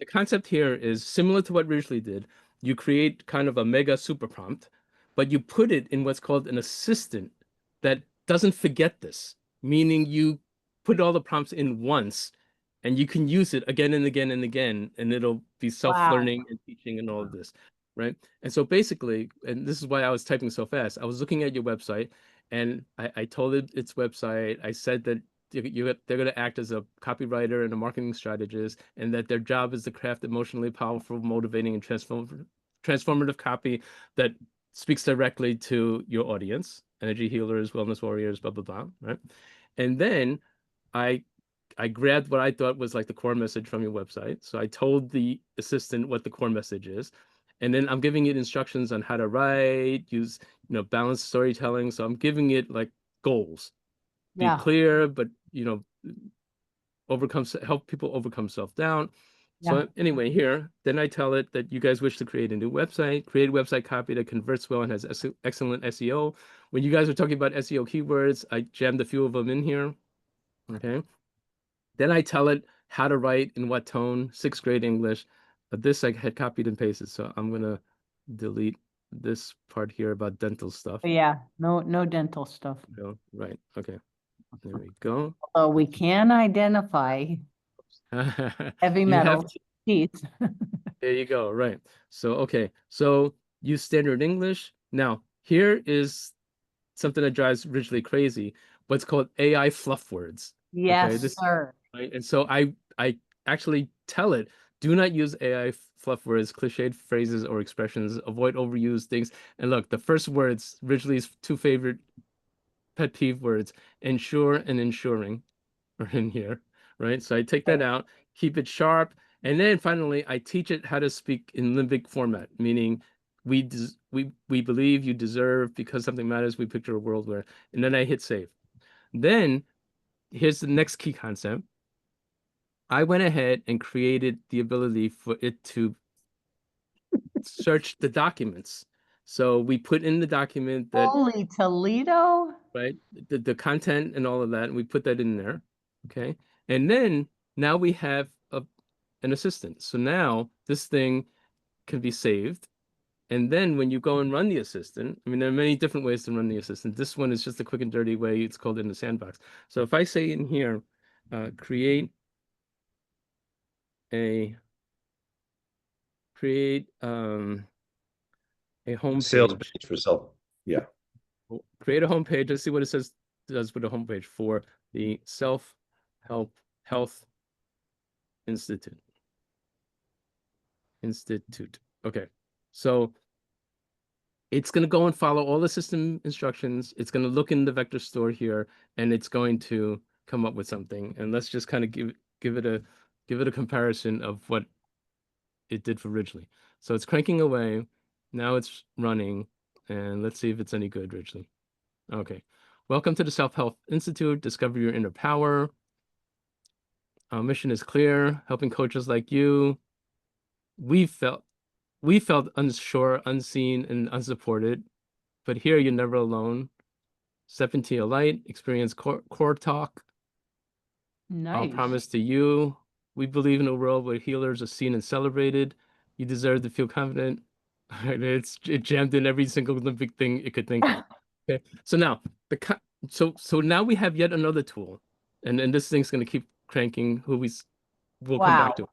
concept here is similar to what Ridgely did. You create kind of a mega super prompt, but you put it in what's called an assistant that doesn't forget this, meaning you put all the prompts in once and you can use it again and again and again, and it'll be Wow. self-learning and teaching and all of this, right? And so basically, and this is why I was typing so fast, I was looking at your website and I told it its website. I said that they're going to act as a copywriter and a marketing strategist, and that their job is to craft emotionally powerful, motivating, and transformative copy that speaks directly to your audience, energy healers, wellness warriors, blah, blah, blah, right? And then I grabbed what I thought was like the core message from your website. So I told the assistant what the core message is. And then I'm giving it instructions on how to write, use, balanced storytelling. So I'm giving it like goals. Be Yeah. clear, but help people overcome self-doubt. Yeah. So anyway, here, then I tell it that you guys wish to create a new website, create a website copy that converts well and has excellent SEO. When you guys were talking about SEO keywords, I jammed a few of them in here. Okay. Then I tell it how to write in what tone, 6th grade English. This I had copied and pasted, so I'm gonna delete this part here about dental stuff. Yeah. No dental stuff. Right. Okay. There we go. So we can identify Heavy You have metal teeth. there you go. Right. So, okay. So use standard English. Now, here is something that drives Ridgely crazy, what's called AI fluff words. Okay. Yes, This, sir. right. And so I actually tell it, do not use AI fluff words, cliched phrases or expressions, avoid overused things. And look, the first words, Ridgely's two favorite pet peeve words, ensure and ensuring are in here, right? So I take that out, keep it sharp, and then finally I teach it how to speak in limbic format, meaning we believe you deserve because something matters. We picture a world where, and then I hit save. Then here's the next key concept. I went ahead and created the ability for it to search the documents. So we put in the document that, Holy Toledo. right, the content and all of that, and we put that in there. Okay. And then now we have an assistant. So now this thing can be saved. And then when you go and run the assistant, I mean, there are many different ways to run the assistant. This one is just a quick and dirty way. It's called in the sandbox. So if I say in here, create a home Sales page. page for self. Yeah. Create a home page. Let's see what it says does with a home page for the Self-Help Health Institute. Okay. So it's going to go and follow all the system instructions. It's going to look in the vector store here, and it's going to come up with something. And let's just kind of give it a comparison of what it did for Ridgely. So it's cranking away. Now it's running, and let's see if it's any good, Ridgely. Okay. Welcome to the Self-Help Institute. Discover your inner power. Our mission is clear, helping coaches like you. We felt unsure, unseen, and unsupported. But here you're never alone. Step into your light, experience core talk. I'll Nice. promise to you, we believe in a world where healers are seen and celebrated. You deserve to feel confident. It jammed in every single Olympic thing it could think of. Okay, so now so now we have yet another tool, and this thing's going to keep cranking. We'll come back to.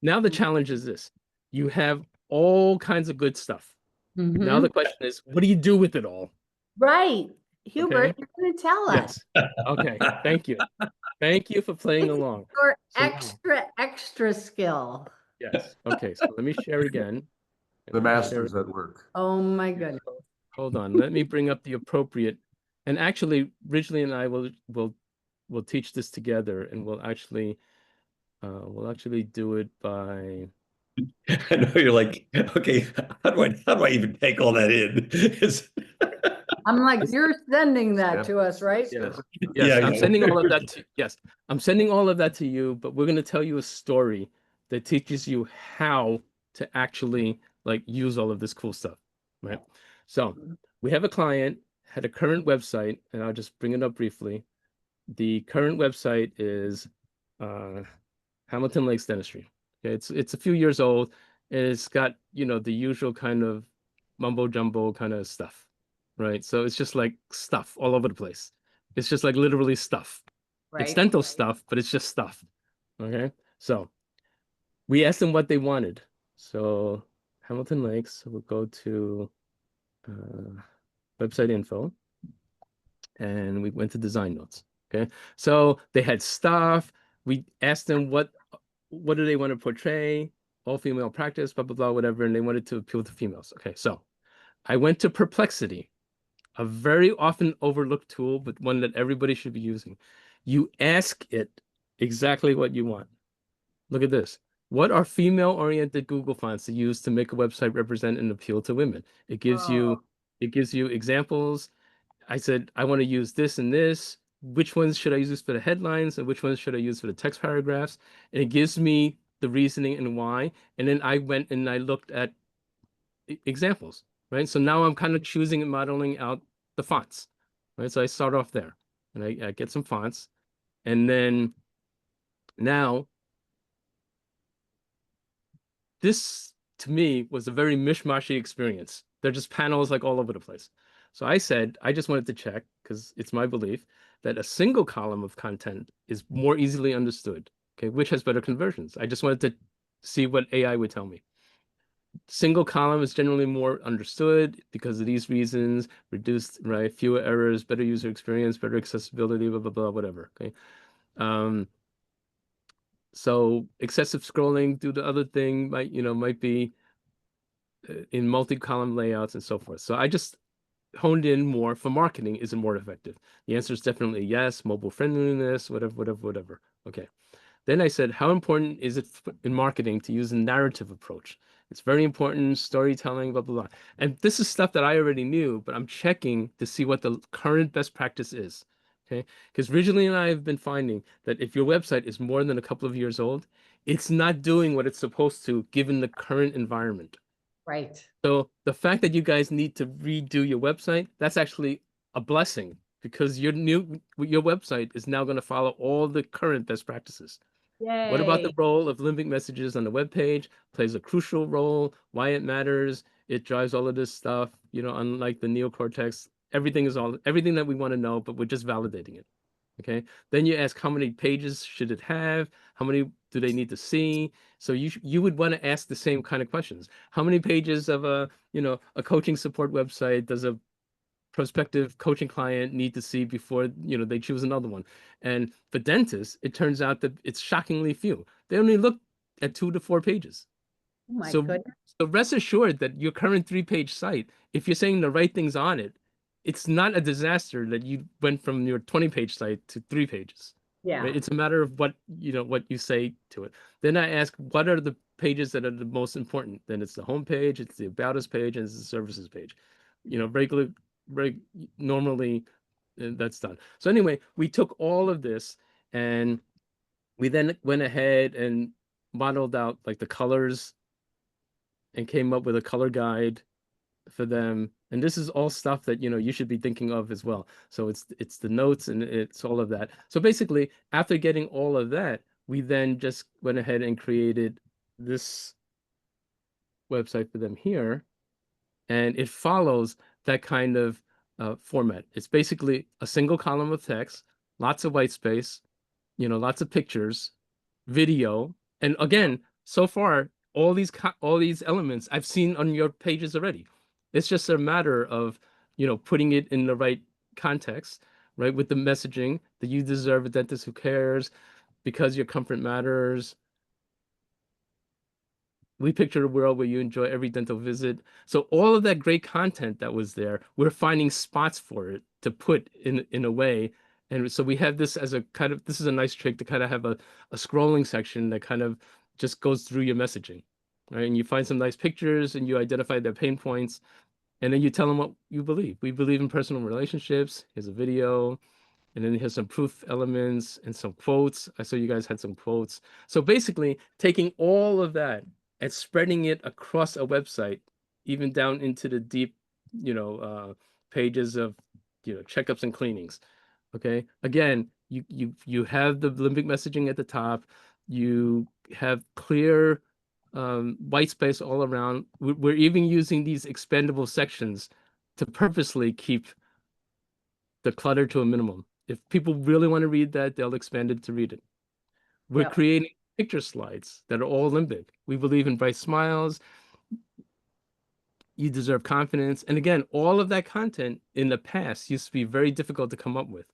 Now the challenge is this: you have all kinds of good stuff. Now the question is, what do you do with it all? Right. Hubert, Okay. you're going to tell us. Yes. Okay. Thank you. Thank you for playing along. Your So extra skill. yes. Okay. So let me share again. The masters at work. Oh my goodness. Hold on. Let me bring up the appropriate. And actually, Ridgely and I will teach this together, and we'll actually do it by. I know you're like, okay, how do I even take all that in? I'm like, you're sending that to us, right? Yes. Yeah, I'm yeah. sending all of that to yes. I'm sending all of that to you, but we're going to tell you a story that teaches you how to actually like use all of this cool stuff, right? So we have a client, had a current website, and I'll just bring it up briefly. The current website is Hamilton Lakes Dentistry. Okay, it's a few years old, and it's got, the usual kind of mumbo jumbo kind of stuff, right? So it's just like stuff all over the place. It's just like literally stuff. It's Right. dental stuff, but it's just stuff. Okay. So we asked them what they wanted. So Hamilton Lakes, we'll go to website info, and we went to design notes. Okay. So they had stuff. We asked them what do they want to portray? All female practice, blah, blah, blah, whatever. And they wanted to appeal to females. Okay. So I went to Perplexity, a very often overlooked tool, but one that everybody should be using. You ask it exactly what you want. Look at this. What are female-oriented Google fonts to use to make a website represent and appeal to women? It gives you examples. I said, I want to use this and this. Which ones should I use for the headlines and which ones should I use for the text paragraphs? And it gives me the reasoning and why. And then I went and I looked at examples, right? So now I'm kind of choosing and modeling out the fonts, right? So I start off there and I get some fonts. And then now this to me was a very mishmashy experience. They're just panels like all over the place. So I said, I just wanted to check because it's my belief that a single column of content is more easily understood Okay, which has better conversions? I just wanted to see what AI would tell me. Single column is generally more understood because of these reasons, reduced, right? Fewer errors, better user experience, better accessibility, blah, blah, blah, whatever. Okay. So excessive scrolling through the other thing might be in multi-column layouts and so forth. So I just honed in more for marketing. Is it more effective? The answer is definitely yes. Mobile friendliness, whatever, whatever, whatever. Okay. Then I said, how important is it in marketing to use a narrative approach? It's very important, storytelling, blah, blah, blah. And this is stuff that I already knew, but I'm checking to see what the current best practice is. Okay. Because Ridgely and I have been finding that if your website is more than a couple of years old, it's not doing what it's supposed to given the current environment. Right. So the fact that you guys need to redo your website, that's actually a blessing because your website is now going to follow all the current best practices. What about the Yay. role of limbic messages on the web page? Plays a crucial role, why it matters. It drives all of this stuff, unlike the neocortex. Everything that we want to know, but we're just validating it. Okay. Then you ask how many pages should it have? How many do they need to see? So you would want to ask the same kind of questions. How many pages of a coaching support website does a prospective coaching client need to see before they choose another one? And for dentists, it turns out that it's shockingly few. They only look at 2 to 4 pages. Oh my So goodness. so rest assured that your current 3-page site, if you're saying the right things on it, it's not a disaster that you went from your 20-page site to 3 pages. Yeah. Right? It's a matter of what you say to it. Then I ask, what are the pages that are the most important? Then it's the home page, it's the about us page, and it's the services page. Very normally that's done. So anyway, we took all of this and we then went ahead and modeled out like the colors and came up with a color guide for them. And this is all stuff that you should be thinking of as well. So it's the notes and it's all of that. So basically, after getting all of that, we then just went ahead and created this website for them here, and it follows that kind of format. It's basically a single column of text, lots of white space, lots of pictures, video, and again, so far, all these elements I've seen on your pages already. It's just a matter of, putting it in the right context, right? With the messaging that you deserve a dentist who cares because your comfort matters. We picture a world where you enjoy every dental visit. So all of that great content that was there, we're finding spots for it to put in a way. And so we have this as this is a nice trick to kind of have a scrolling section that kind of just goes through your messaging, right? And you find some nice pictures and you identify their pain points, and then you tell them what you believe. We believe in personal relationships. Here's a video. And then here's some proof elements and some quotes. I saw you guys had some quotes. So basically, taking all of that and spreading it across a website, even down into the deep, pages of, checkups and cleanings. Okay. Again, you have the limbic messaging at the top. You have clear white space all around. We're even using these expandable sections to purposely keep the clutter to a minimum. If people really want to read that, they'll expand it to read it. We're Yep. creating picture slides that are all limbic. We believe in bright smiles. You deserve confidence. And again, all of that content in the past used to be very difficult to come up with.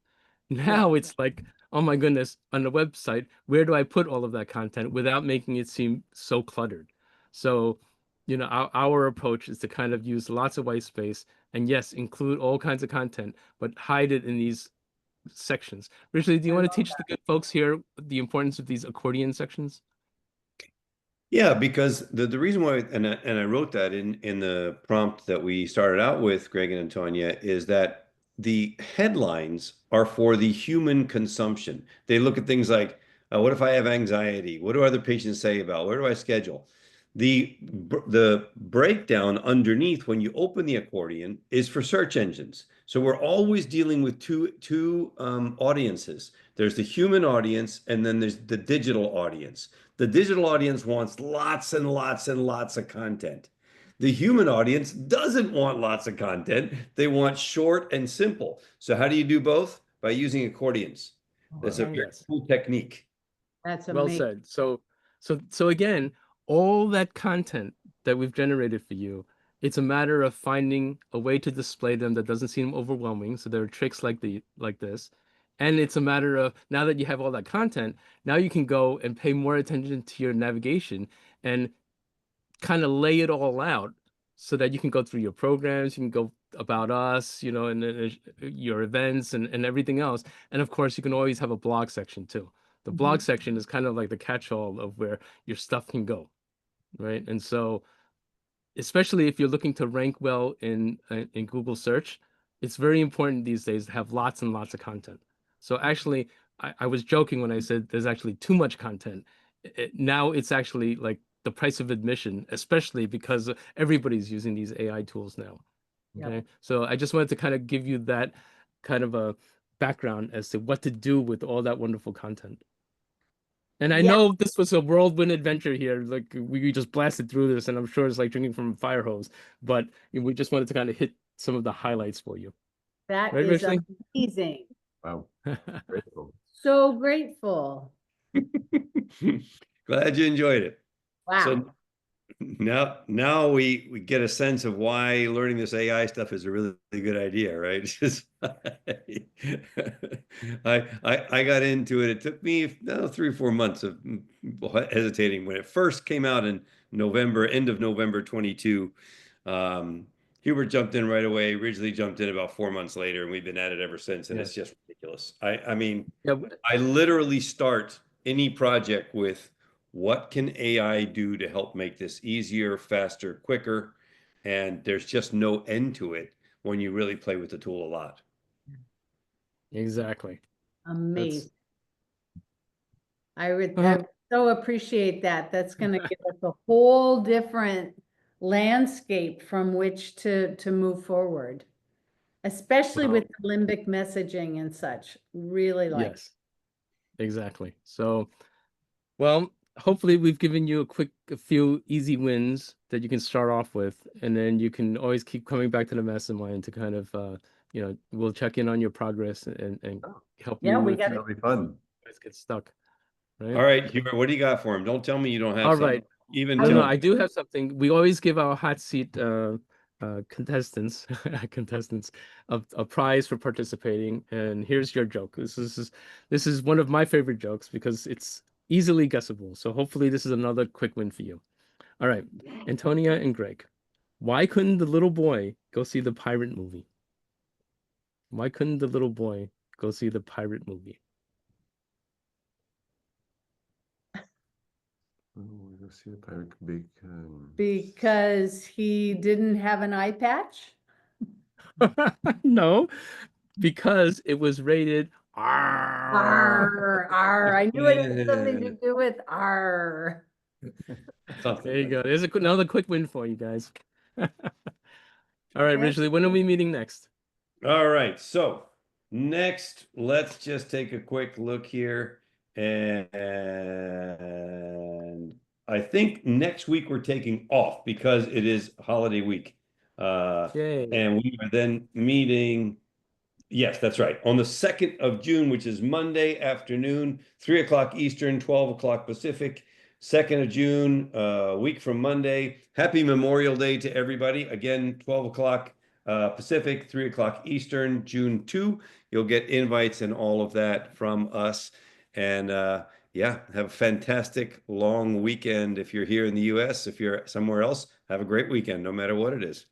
Now it's like, oh my goodness, on the website, where do I put all of that content without making it seem so cluttered? So, our approach is to kind of use lots of white space and yes, include all kinds of content, but hide it in these sections. Richard, do you I want to love teach the good folks here the importance of these accordion sections? Yeah, because the reason why, and I wrote that in the prompt that we started out with, Greg and Antonia, is that the headlines are for the human consumption. They look at things like, what if I have anxiety? What do other patients say about? Where do I schedule? The breakdown underneath when you open the accordion is for search engines. So we're always dealing with two audiences. There's the human audience, and then there's the digital audience. The digital audience wants lots and lots and lots of content. The human audience doesn't want lots of content. They want short and simple. So how do you do both? By using accordions. That's a Oh, very yes. cool technique. That's Well amazing. said. So again, all that content that we've generated for you, it's a matter of finding a way to display them that doesn't seem overwhelming. So there are tricks like this. And it's a matter of now that you have all that content, now you can go and pay more attention to your navigation and kind of lay it all out so that you can go through your programs, you can go about us, and your events and everything else. And of course, you can always have a blog section too. The blog section is kind of like the catch-all of where your stuff can go, right? And so, especially if you're looking to rank well in Google search, it's very important these days to have lots and lots of content. So actually, I was joking when I said there's actually too much content. Now it's actually like the price of admission, especially because everybody's using these AI tools now. Okay. Yep. So I just wanted to kind of give you that kind of a background as to what to do with all that wonderful content. And I Yeah. know this was a whirlwind adventure here. Like we just blasted through this, and I'm sure it's like drinking from a fire hose. But we just wanted to kind of hit some of the highlights for you. That Right, is Rishley? amazing. Wow, grateful. So grateful. Glad you enjoyed it. Wow. So now we get a sense of why learning this AI stuff is a really good idea, right? Just I got into it. It took me 3 or 4 months of hesitating when it first came out in November, end of November 22. Hubert jumped in right away. Originally jumped in about 4 months later, and we've been at it ever since. And it's just ridiculous. I mean, Yeah. I literally start any project with what can AI do to help make this easier, faster, quicker? And there's just no end to it when you really play with the tool a lot. Exactly. Amazing. I so appreciate that. That's going to give us a whole different landscape from which to move forward, especially with the limbic messaging and such. Really like. Yes, exactly. So, well, hopefully we've given you a few easy wins that you can start off with, and then you can always keep coming back to the mastermind to kind of, we'll check in on your progress and help Yeah, you we if got That'll be fun. you guys get stuck. Right? All right, Hubert, what do you got for him? Don't tell me you don't have All something. right. Even Oh, no, tell I me. do have something. We always give our hot seat contestants contestants a prize for participating. And here's your joke. This is one of my favorite jokes because it's easily guessable. So hopefully this is another quick win for you. All right, Antonia and Greg, why couldn't the little boy go see the pirate movie? Why couldn't the little boy go see the pirate movie? We'll see the pirate big. because he didn't have an eye patch. No, because it was rated R. R, R. I knew it had something to do with R. There you go. There's another quick win for you guys. All right, Okay. Ridgely, when are we meeting next? All right, so next, let's just take a quick look here. And I think next week we're taking off because it is holiday week. Yay. And we are then meeting, yes, that's right, on the 2nd of June, which is Monday afternoon, 3 o'clock Eastern, 12 o'clock Pacific. 2nd of June, a week from Monday. Happy Memorial Day to everybody. Again, 12 o'clock Pacific, 3 o'clock Eastern, June 2. You'll get invites and all of that from us. And yeah, have a fantastic long weekend. If you're here in the US, if you're somewhere else, have a great weekend, no matter what it is.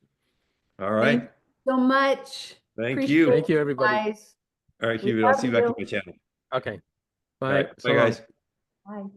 All right. Thank you so much. Thank Appreciate you. Thank you, it, everybody. guys. All right, We Hubert, I'll love see you back on you. my channel. Okay. All Bye. right. So Bye, long. guys. Bye.